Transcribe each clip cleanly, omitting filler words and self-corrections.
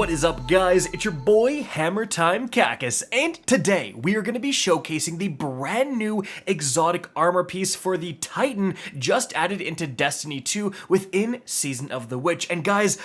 What is up, guys? It's your boy Hammer Time Cactus, and today we are going to be showcasing the brand new exotic armor piece for the Titan just added into Destiny 2 within Season of the Witch. And guys,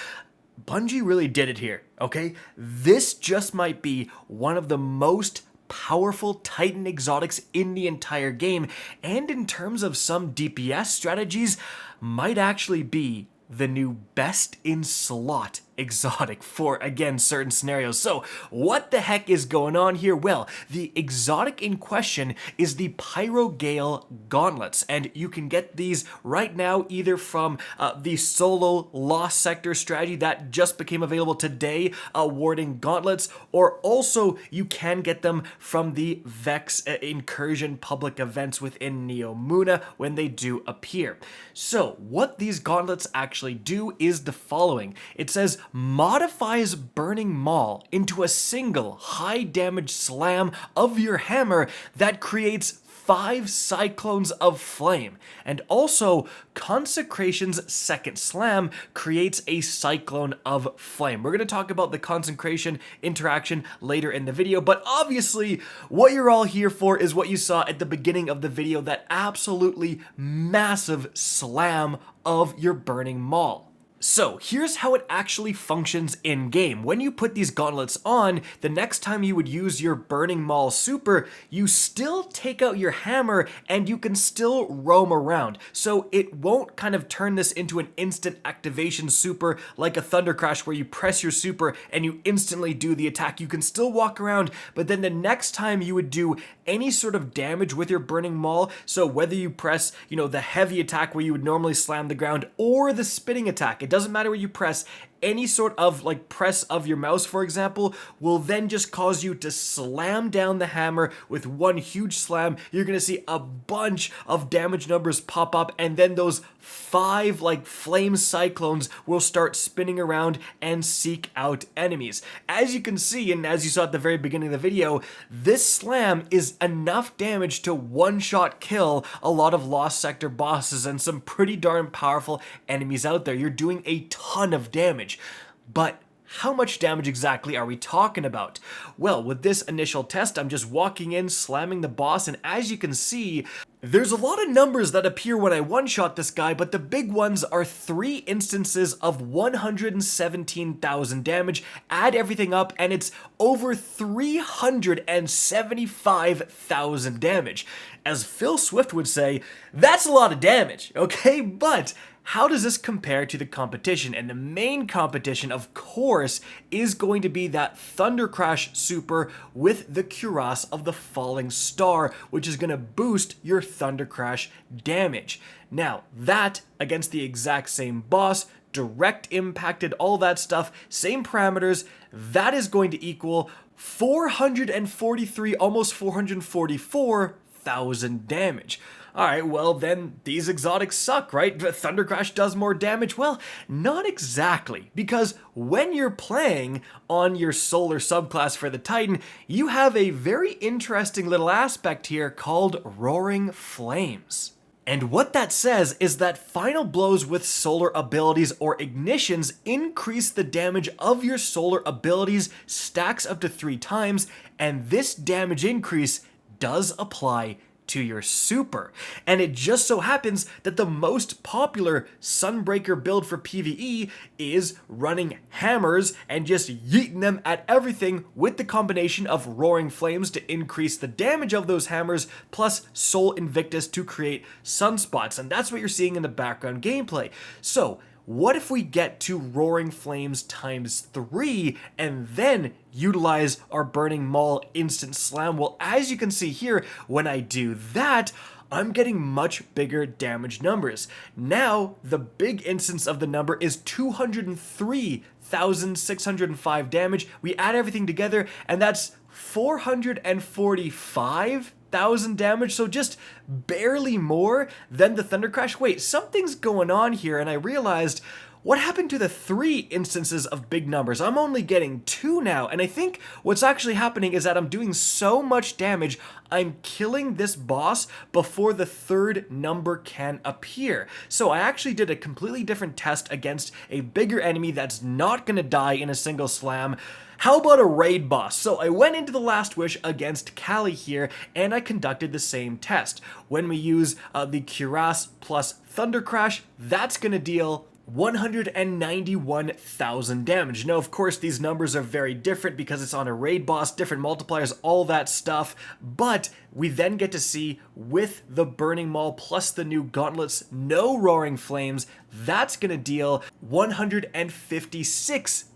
Bungie really did it here, okay? This just might be one of the most powerful Titan exotics in the entire game, and in terms of some DPS strategies, might actually be the new best in slot exotic for, again, certain scenarios. So what the heck is going on here? Well, the exotic in question is the Pyrogale Gauntlets, and you can get these right now either from the solo Lost Sector strategy that just became available today, awarding gauntlets, or also you can get them from the Vex incursion public events within Neomuna when they do appear. So what these gauntlets actually do is the following. It says modifies Burning Maul into a single high damage slam of your hammer that creates 5 cyclones of flame, and also Consecration's second slam creates a cyclone of flame. We're going to talk about the Consecration interaction later in the video, but obviously what you're all here for is what you saw at the beginning of the video, that absolutely massive slam of your Burning Maul. So here's how it actually functions in-game. When you put these gauntlets on, the next time you would use your Burning Maul super, you still take out your hammer and you can still roam around. So it won't kind of turn this into an instant activation super like a Thunder Crash where you press your super and you instantly do the attack. You can still walk around, but then the next time you would do any sort of damage with your Burning Maul, so whether you press, the heavy attack where you would normally slam the ground, or the spinning attack, it doesn't matter where you press, any sort of press of your mouse, for example, will then just cause you to slam down the hammer with one huge slam. You're going to see a bunch of damage numbers pop up, and then those 5 flame cyclones will start spinning around and seek out enemies. As you can see, and as you saw at the very beginning of the video, this slam is enough damage to one-shot kill a lot of Lost Sector bosses and some pretty darn powerful enemies out there. You're doing a ton of damage. But how much damage exactly are we talking about? Well, with this initial test, I'm just walking in, slamming the boss, and as you can see, there's a lot of numbers that appear when I one-shot this guy, but the big ones are 3 instances of 117,000 damage. Add everything up, and it's over 375,000 damage. As Phil Swift would say, that's a lot of damage, okay? But how does this compare to the competition? And the main competition, of course, is going to be that Thunder Crash super with the Cuirass of the Falling Star, which is going to boost your Thunder Crash damage. Now, that against the exact same boss, direct impacted, all that stuff, same parameters, that is going to equal 443, almost 444,000 damage. Alright, well then these exotics suck, right? Thunder Crash does more damage? Well, not exactly, because when you're playing on your solar subclass for the Titan, you have a very interesting little aspect here called Roaring Flames. And what that says is that final blows with solar abilities or ignitions increase the damage of your solar abilities, stacks up to 3 times, and this damage increase does apply to your super. And it just so happens that the most popular Sunbreaker build for PvE is running hammers and just yeeting them at everything with the combination of Roaring Flames to increase the damage of those hammers, plus Soul Invictus to create sunspots. And that's what you're seeing in the background gameplay. So what if we get to Roaring Flames times 3 and then utilize our Burning Maul instant slam? Well, as you can see here, when I do that, I'm getting much bigger damage numbers. Now, the big instance of the number is 203,605 damage. We add everything together, and that's 445,000 damage, so just barely more than the Thunder Crash. Wait, something's going on here, and I realized, what happened to the 3 instances of big numbers? I'm only getting 2 now, and I think what's actually happening is that I'm doing so much damage, I'm killing this boss before the 3rd number can appear. So I actually did a completely different test against a bigger enemy that's not gonna die in a single slam. How about a raid boss? So I went into the Last Wish against Callie here, and I conducted the same test. When we use the Cuirass plus Thunder Crash, that's gonna deal 191,000 damage. Now, of course, these numbers are very different because it's on a raid boss, different multipliers, all that stuff, but we then get to see with the Burning Maul plus the new gauntlets, no Roaring Flames, that's gonna deal 156,000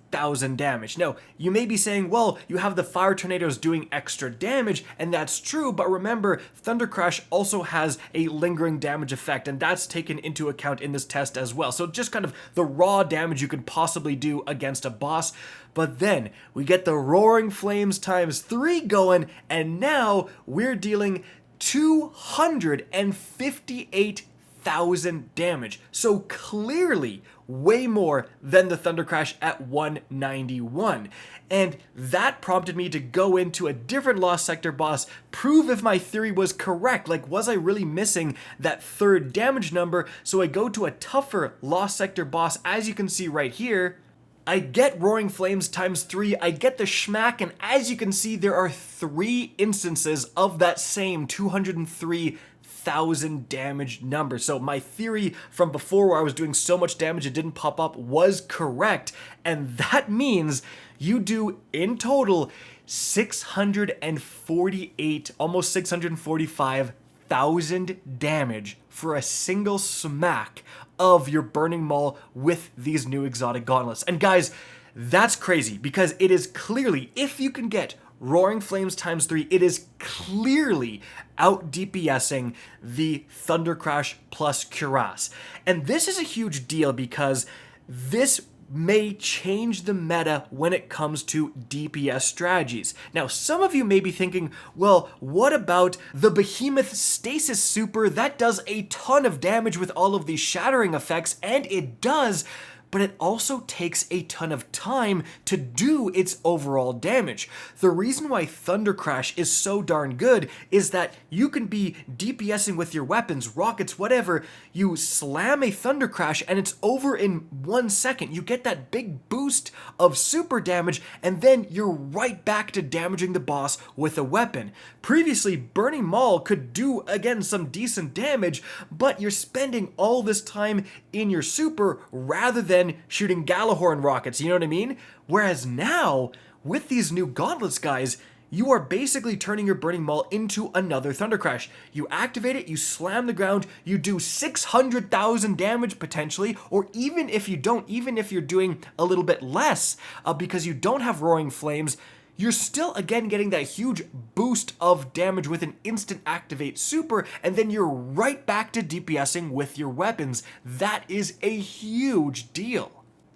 damage. Now, you may be saying, well, you have the fire tornadoes doing extra damage, and that's true, but remember, Thunder Crash also has a lingering damage effect, and that's taken into account in this test as well. So just kind of the raw damage you could possibly do against a boss. But then we get the Roaring Flames times 3 going, and now we're dealing 258,000 damage. So clearly way more than the Thunder Crash at 191. And that prompted me to go into a different Lost Sector boss, prove if my theory was correct. Like, was I really missing that 3rd damage number? So I go to a tougher Lost Sector boss, as you can see right here. I get Roaring Flames times 3, I get the Schmack, and as you can see, there are 3 instances of that same 203,000 damage number. So my theory from before where I was doing so much damage it didn't pop up was correct, and that means you do in total 648, almost 645,000 damage for a single smack of your Burning Maul with these new exotic gauntlets. And guys, that's crazy because it is clearly, if you can get Roaring Flames times 3, it is clearly out DPSing the Thunder Crash plus Cuirass. And this is a huge deal because this may change the meta when it comes to DPS strategies. Now, some of you may be thinking, well, what about the Behemoth Stasis Super? That does a ton of damage with all of these shattering effects, and it does, but it also takes a ton of time to do its overall damage. The reason why Thunder Crash is so darn good is that you can be DPSing with your weapons, rockets, whatever, you slam a Thunder Crash and it's over in 1 second. You get that big boost of super damage and then you're right back to damaging the boss with a weapon. Previously, Burning Maul could do, again, some decent damage, but you're spending all this time in your super rather than shooting Galahorn rockets, you know what I mean? Whereas now, with these new gauntlets, guys, you are basically turning your Burning Maul into another Thunder Crash. You activate it, you slam the ground, you do 600,000 damage potentially, or even if you don't, even if you're doing a little bit less because you don't have Roaring Flames, you're still, again, getting that huge boost of damage with an instant activate super, and then you're right back to DPSing with your weapons. That is a huge deal.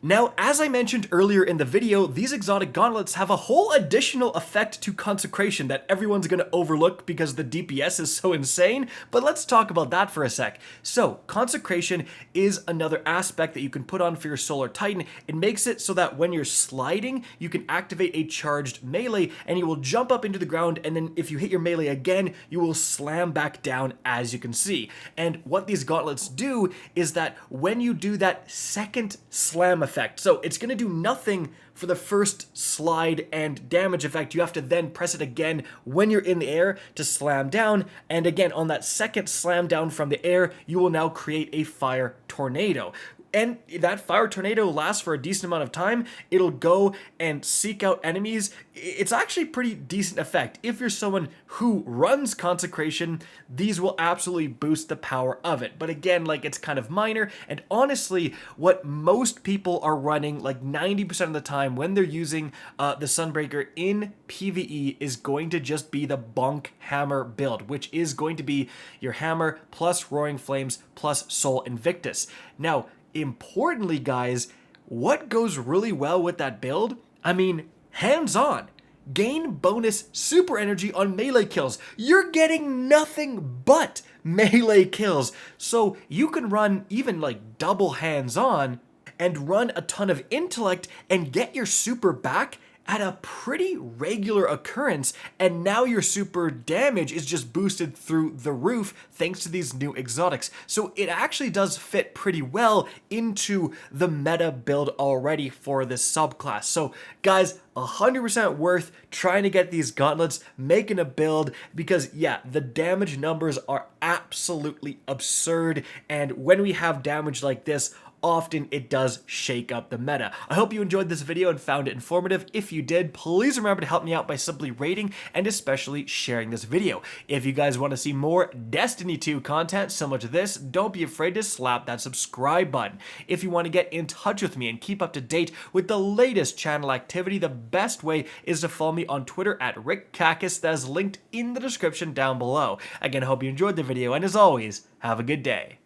Now, as I mentioned earlier in the video, these exotic gauntlets have a whole additional effect to Consecration that everyone's gonna overlook because the DPS is so insane, but let's talk about that for a sec. So, Consecration is another aspect that you can put on for your Solar Titan. It makes it so that when you're sliding, you can activate a charged melee, and you will jump up into the ground, and then if you hit your melee again, you will slam back down, as you can see. And what these gauntlets do is that when you do that second slam effect, so it's going to do nothing for the first slide and damage effect. You have to then press it again when you're in the air to slam down. And again, on that second slam down from the air, you will now create a fire tornado. And that fire tornado lasts for a decent amount of time. It'll go and seek out enemies. It's actually pretty decent effect. If you're someone who runs Consecration, these will absolutely boost the power of it. But again, like, it's kind of minor. And honestly, what most people are running, like 90% of the time when they're using the Sunbreaker in PvE, is going to just be the Bonk Hammer build, which is going to be your hammer plus Roaring Flames plus Soul Invictus. Now, importantly, guys, what goes really well with that build? I mean, hands-on. Gain bonus super energy on melee kills. You're getting nothing but melee kills. So you can run even like double hands-on and run a ton of intellect and get your super back at a pretty regular occurrence, and now your super damage is just boosted through the roof thanks to these new exotics. So it actually does fit pretty well into the meta build already for this subclass. So guys, 100% worth trying to get these gauntlets, making a build, because yeah, the damage numbers are absolutely absurd, and when we have damage like this, often it does shake up the meta. I hope you enjoyed this video and found it informative. If you did, please remember to help me out by simply rating and especially sharing this video. If you guys want to see more Destiny 2 content similar to this, don't be afraid to slap that subscribe button. If you want to get in touch with me and keep up to date with the latest channel activity, the best way is to follow me on Twitter at RickCacus, that is linked in the description down below. Again, I hope you enjoyed the video, and as always, have a good day.